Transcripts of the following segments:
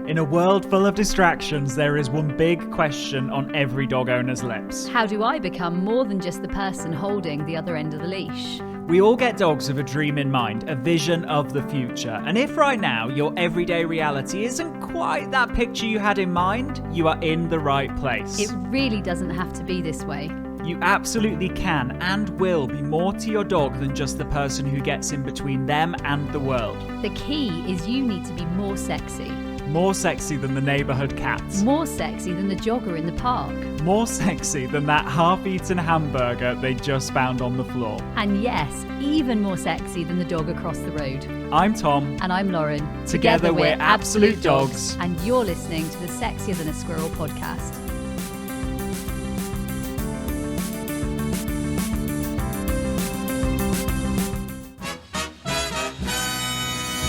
In a world full of distractions, there is one big question on every dog owner's lips. How do I become more than just the person holding the other end of the leash? We all get dogs with a dream in mind, a vision of the future. And if right now your everyday reality isn't quite that picture you had in mind, you are in the right place. It really doesn't have to be this way. You absolutely can and will be more to your dog than just the person who gets in between them and the world. The key is you need to be more sexy. More sexy than the neighbourhood cat. More sexy than the jogger in the park. More sexy than that half-eaten hamburger they just found on the floor. And yes, even more sexy than the dog across the road. I'm Tom. And I'm Lauren. Together we're Absolute Dogs. And you're listening to the Sexier Than a Squirrel podcast.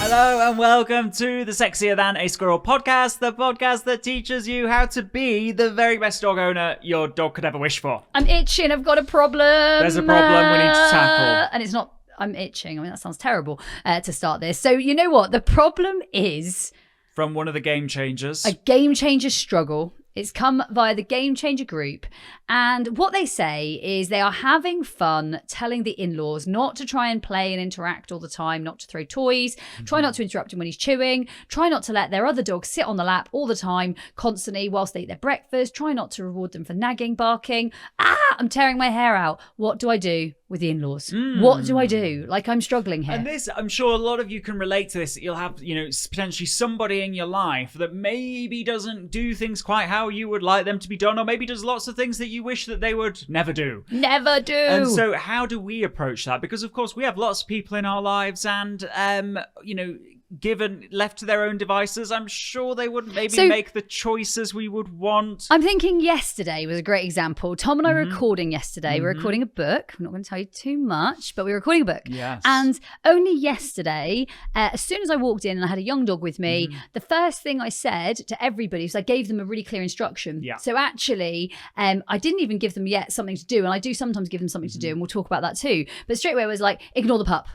Hello and welcome to the Sexier Than a Squirrel podcast, the podcast that teaches you how to be the very best dog owner your dog could ever wish for. I'm itching, I've got a problem. There's a problem we need to tackle. And it's not, I'm itching. I mean, that sounds terrible to start this. So you know what? The problem is... From one of the Game Changers. A Game Changer struggle. It's come via the Game Changer group. And what they say is they are having fun telling the in-laws not to try and play and interact all the time, not to throw toys, try not to interrupt him when he's chewing, try not to let their other dogs sit on the lap all the time, constantly whilst they eat their breakfast, try not to reward them for nagging, barking. I'm tearing my hair out. What do I do with the in-laws? What do I do? Like, I'm struggling here. And this, I'm sure a lot of you can relate to this. You'll have, potentially somebody in your life that maybe doesn't do things quite how you would like them to be done, or maybe does lots of things that you wish that they would never do. Never do. And so how do we approach that? Because of course we have lots of people in our lives and, given left to their own devices, I'm sure they wouldn't maybe make the choices we would want. I'm thinking yesterday was a great example. Tom and I were recording yesterday. We're recording a book. I'm not going to tell you too much, but we were recording a book. Yes. And only yesterday, as soon as I walked in and I had a young dog with me, the first thing I said to everybody was I gave them a really clear instruction. Yeah. So actually, I didn't even give them yet something to do. And I do sometimes give them something to do, and we'll talk about that too. But straight away I was like, ignore the pup.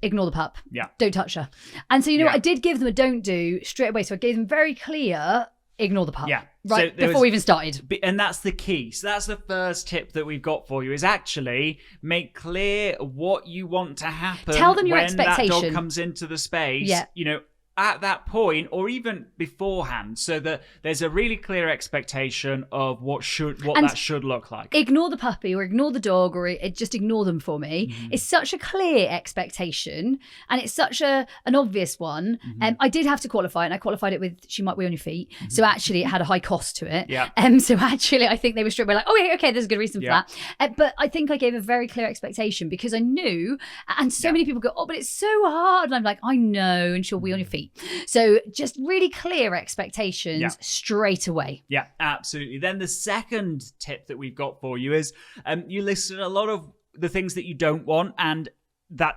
Ignore the pup. Yeah. Don't touch her. And so, what? I did give them a don't do straight away. So I gave them very clear, ignore the pup. Yeah. Right, so before we even started. And that's the key. So that's the first tip that we've got for you, is actually make clear what you want to happen. Tell them your when expectation. that dog comes into the space. Yeah. At that point, or even beforehand, so that there's a really clear expectation of what that should look like. Ignore the puppy or ignore the dog or just ignore them for me. It's such a clear expectation and it's such an obvious one. I did have to qualify it, and I qualified it with she might be on your feet. So actually it had a high cost to it. Yeah. So actually I think they were straight away like, oh yeah, okay, there's a good reason for that. But I think I gave a very clear expectation because I knew, and so many people go, oh, but it's so hard. And I'm like, I know, and she'll be on your feet. So just really clear expectations straight away. Yeah, absolutely. Then the second tip that we've got for you is you listed a lot of the things that you don't want, and that,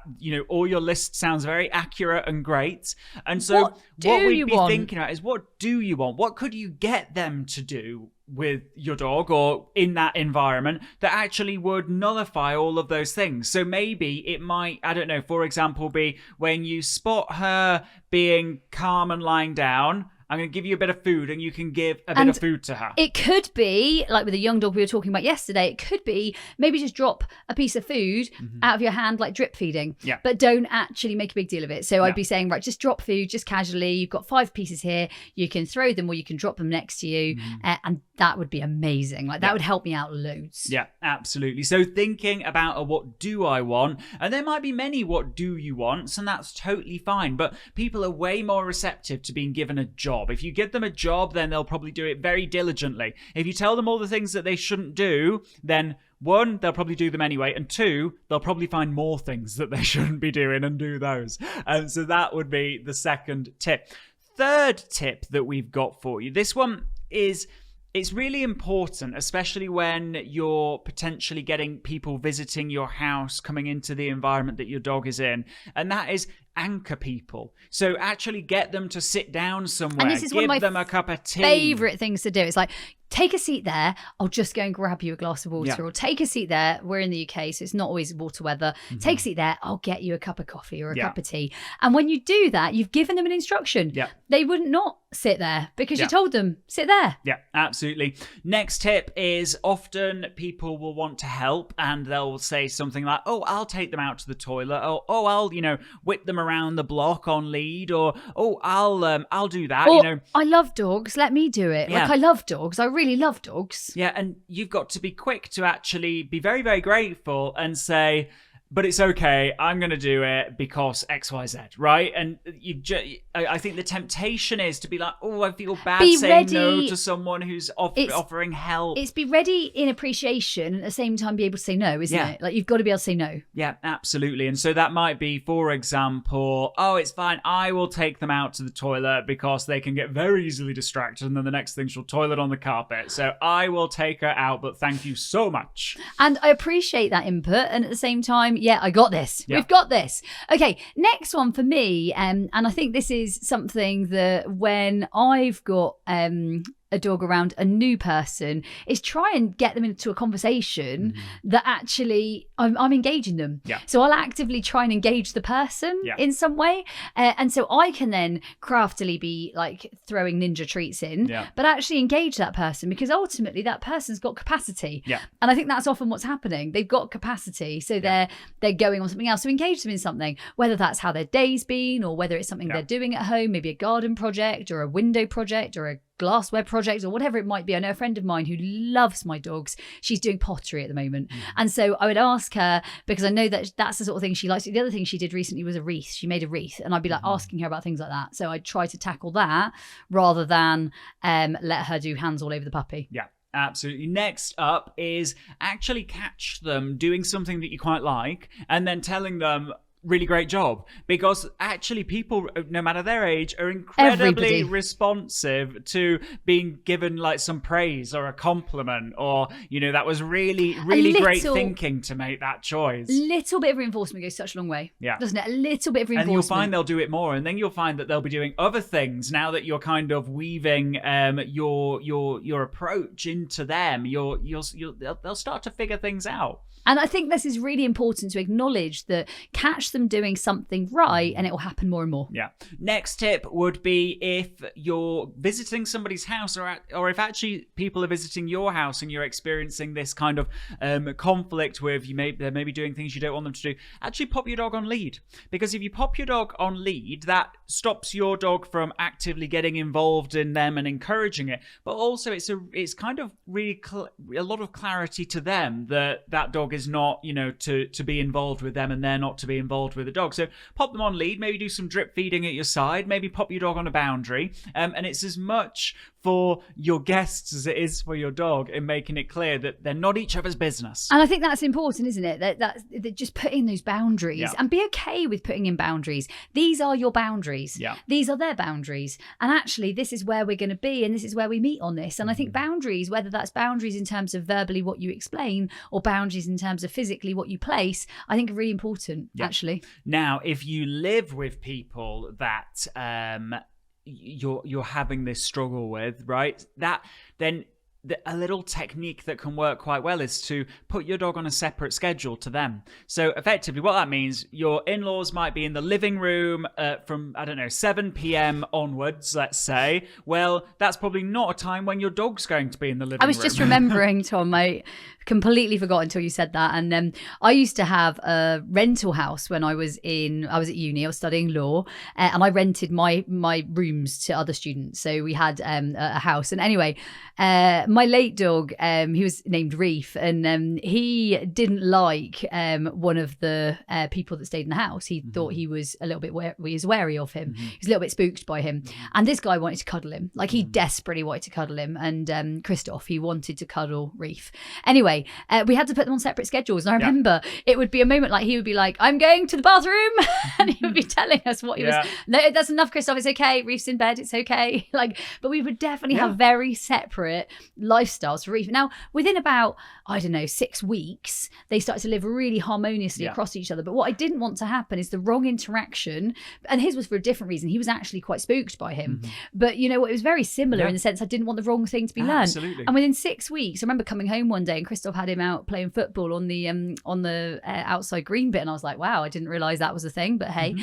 all your list sounds very accurate and great. And so what we'd be thinking about is, what do you want? What could you get them to do with your dog or in that environment that actually would nullify all of those things? So maybe it might, I don't know, for example, be when you spot her being calm and lying down, I'm going to give you a bit of food and you can give a bit of food to her. It could be, like with a young dog we were talking about yesterday, it could be maybe just drop a piece of food out of your hand, like drip feeding. Yeah. But don't actually make a big deal of it. So I'd be saying, right, just drop food, just casually. You've got 5 pieces here. You can throw them or you can drop them next to you. And that would be amazing. Like that would help me out loads. Yeah, absolutely. So thinking about a what do I want, and there might be many what do you wants, and that's totally fine. But people are way more receptive to being given a job. If you give them a job, then they'll probably do it very diligently. If you tell them all the things that they shouldn't do, then 1, they'll probably do them anyway, and 2, they'll probably find more things that they shouldn't be doing and do those. And so that would be the second tip. Third tip that we've got for you. This one is, it's really important, especially when you're potentially getting people visiting your house, coming into the environment that your dog is in. And that is anchor people. So actually get them to sit down somewhere. And this is one of my them a cup of tea. Favorite things to do. It's like, take a seat there. I'll just go and grab you a glass of water. Or take a seat there. We're in the UK, so it's not always water weather. Take a seat there. I'll get you a cup of coffee or a cup of tea. And when you do that, you've given them an instruction. Yeah. They wouldn't not sit there because Yeah. you told them, sit there. Yeah, absolutely. Next tip is often people will want to help and they'll say something like, oh, I'll take them out to the toilet. Or, oh, I'll, whip them around the block on lead. Or, oh, I'll do that, Or, I love dogs, let me do it. Yeah. Like, I love dogs. I really love dogs. Yeah, and you've got to be quick to actually be very, very grateful and say, but it's okay, I'm going to do it because X, Y, Z, right? And I think the temptation is to be like, oh, I feel bad saying no to someone who's offering help. It's be ready in appreciation and at the same time be able to say no, isn't it? Like, you've got to be able to say no. Yeah, absolutely. And so that might be, for example, oh, it's fine, I will take them out to the toilet because they can get very easily distracted and then the next thing she'll toilet on the carpet. So I will take her out, but thank you so much. And I appreciate that input. And at the same time, yeah, I got this. Yeah. We've got this. Okay, next one for me, and I think this is something that when I've got a dog around a new person, is try and get them into a conversation that actually I'm engaging them. Yeah. So I'll actively try and engage the person in some way. And so I can then craftily be like throwing ninja treats in, but actually engage that person because ultimately that person's got capacity. Yeah. And I think that's often what's happening. They've got capacity. So they're going on something else. So engage them in something, whether that's how their day's been or whether it's something they're doing at home, maybe a garden project or a window project or a glassware project or whatever it might be. I know a friend of mine who loves my dogs. She's doing pottery at the moment. And so I would ask her, because I know that that's the sort of thing she likes. The other thing she did recently was a wreath. She made a wreath and I'd be like asking her about things like that. So I'd try to tackle that rather than let her do hands all over the puppy. Yeah. Absolutely. Next up is actually catch them doing something that you quite like and then telling them, really great job, because actually people, no matter their age, are incredibly responsive to being given like some praise or a compliment or that was really great thinking to make that choice. Little bit of reinforcement goes such a long way, doesn't it? A little bit of reinforcement, and you'll find they'll do it more, and then you'll find that they'll be doing other things now that you're kind of weaving your approach into them. They'll start to figure things out. And I think this is really important to acknowledge that catch them doing something right and it will happen more and more. Yeah. Next tip would be if you're visiting somebody's house or if actually people are visiting your house and you're experiencing this kind of conflict with they're maybe doing things you don't want them to do, actually pop your dog on lead. Because if you pop your dog on lead, that stops your dog from actively getting involved in them and encouraging it. But also it's kind of really a lot of clarity to them that dog is not, to be involved with them and they're not to be involved with the dog. So pop them on lead, maybe do some drip feeding at your side, maybe pop your dog on a boundary. And it's as much for your guests as it is for your dog in making it clear that they're not each other's business. And I think that's important, isn't it? That just putting those boundaries and be okay with putting in boundaries. These are your boundaries. Yeah. These are their boundaries. And actually, this is where we're going to be and this is where we meet on this. And I think boundaries, whether that's boundaries in terms of verbally what you explain or boundaries in terms of physically what you place, I think are really important, actually. Now, if you live with people that you're having this struggle with, right? A little technique that can work quite well is to put your dog on a separate schedule to them. So effectively what that means, your in-laws might be in the living room from, 7 p.m. onwards, let's say. Well, that's probably not a time when your dog's going to be in the living room. I was just remembering, Tom, I completely forgot until you said that. And I used to have a rental house when I was at uni. I was studying law and I rented my rooms to other students. So we had a house. And anyway, my late dog, he was named Reef, and he didn't like one of the people that stayed in the house. He thought he was a little bit wary of him. He was a little bit spooked by him. And this guy wanted to cuddle him. Like, he desperately wanted to cuddle him. And Christoph, he wanted to cuddle Reef. Anyway, we had to put them on separate schedules. And I remember it would be a moment like he would be like, I'm going to the bathroom. And he would be telling us what he was. No, that's enough, Christoph. It's okay. Reef's in bed. It's okay. But we would definitely have very separate lifestyles for Reef. Now, within about, 6 weeks, they started to live really harmoniously across each other. But what I didn't want to happen is the wrong interaction. And his was for a different reason. He was actually quite spooked by him. But it was very similar in the sense I didn't want the wrong thing to be learned. Absolutely. And within 6 weeks, I remember coming home one day and Christoph had him out playing football on the outside green bit. And I was like, wow, I didn't realise that was a thing. But hey,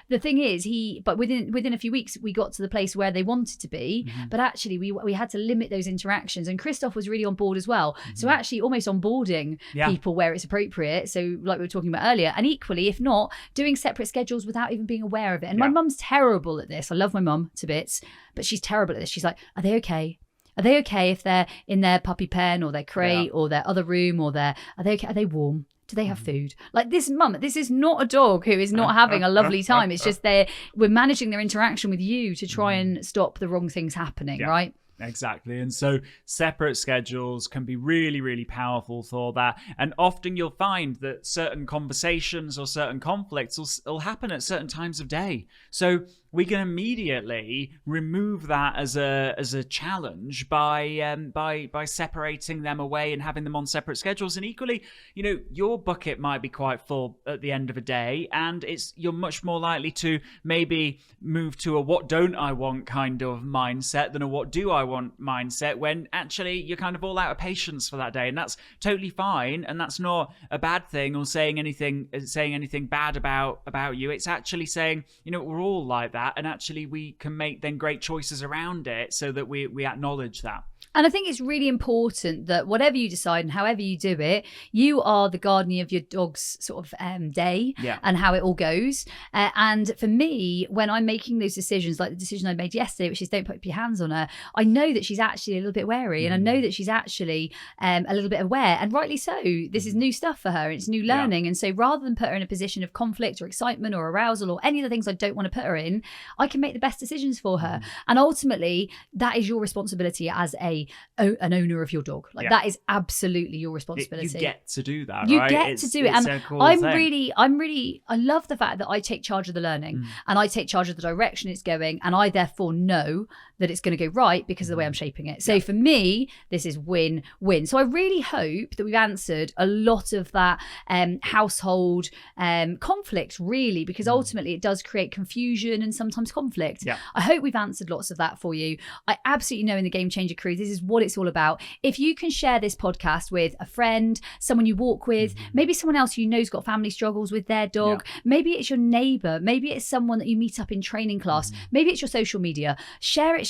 the thing is, within a few weeks, we got to the place where they wanted to be. But actually, we had to limit those interactions. And Christoph was really on board as well. So actually almost onboarding people where it's appropriate. So like we were talking about earlier. And equally, if not, doing separate schedules without even being aware of it. And my mum's terrible at this. I love my mum to bits, but she's terrible at this. She's like, are they okay? Are they okay if they're in their puppy pen or their crate or their other room or are they okay? Are they warm? Do they have food? Like this mum, this is not a dog who is not having a lovely time. It's just we're managing their interaction with you to try and stop the wrong things happening, right? Exactly. And so separate schedules can be really, really powerful for that. And often you'll find that certain conversations or certain conflicts will happen at certain times of day. So we can immediately remove that as a challenge by separating them away and having them on separate schedules. And equally, your bucket might be quite full at the end of a day, and you're much more likely to maybe move to a what don't I want kind of mindset than a what do I want mindset, when actually you're kind of all out of patience for that day. And that's totally fine, and that's not a bad thing or saying anything bad about you. It's actually saying, we're all like that. And actually we can make then great choices around it so that we acknowledge that. And I think it's really important that whatever you decide and however you do it, you are the guardian of your dog's sort of day and how it all goes. And for me, when I'm making those decisions, like the decision I made yesterday, which is don't put your hands on her, I know that she's actually a little bit wary and I know that she's actually a little bit aware, and rightly so. This is new stuff for her. It's new learning. And so rather than put her in a position of conflict or excitement or arousal or any of the things I don't want to put her in, I can make the best decisions for her. And ultimately, that is your responsibility as an owner of your dog. That is absolutely your responsibility. You get to do that, you right? Get to do it. And cool I love the fact that I take charge of the learning and I take charge of the direction it's going, and I therefore know that it's going to go right because of the way I'm shaping it. So for me, this is win-win. So I really hope that we've answered a lot of that household conflict, really, because ultimately it does create confusion and sometimes conflict. I hope we've answered lots of that for you. I absolutely know in the Game Changer Crew, this is what it's all about. If you can share this podcast with a friend, someone you walk with, maybe someone else you know's got family struggles with their dog, maybe it's your neighbor, maybe it's someone that you meet up in training class, maybe it's your social media, share it,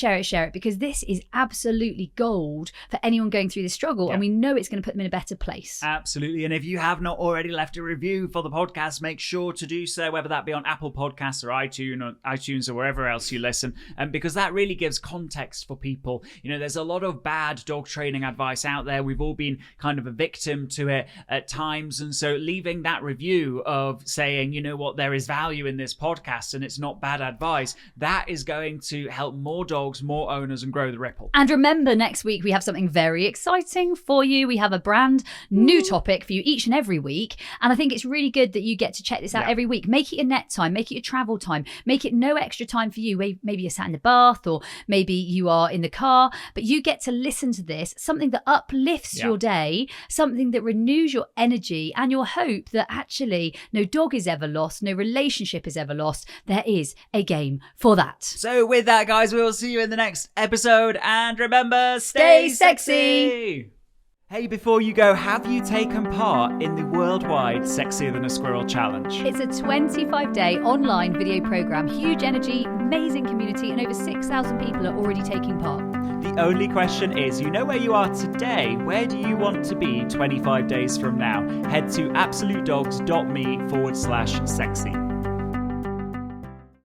because this is absolutely gold for anyone going through this struggle, and we know it's going to put them in a better place. Absolutely. And if you have not already left a review for the podcast, make sure to do so, whether that be on Apple Podcasts or iTunes or wherever else you listen, because that really gives context for people. There's a lot of bad dog training advice out there. We've all been kind of a victim to it at times, and so leaving that review of saying, there is value in this podcast and it's not bad advice, that is going to help more dogs, more owners, and grow the ripple. And remember, next week we have something very exciting for you. We have a brand new topic for you each and every week, and I think it's really good that you get to check this out every week. Make it your net time, make it your travel time, make it no extra time for you. Maybe you're sat in the bath or maybe you are in the car, but you get to listen to this, something that uplifts your day, something that renews your energy and your hope that actually no dog is ever lost, no relationship is ever lost. There is a game for that. So with that, guys, we will see you in the next episode, and remember, stay sexy! Hey, before you go, have you taken part in the worldwide Sexier Than a Squirrel Challenge? It's a 25-day online video program, huge energy, amazing community, and over 6,000 people are already taking part. The only question is, where you are today, where do you want to be 25 days from now? Head to absolutedogs.me/sexy.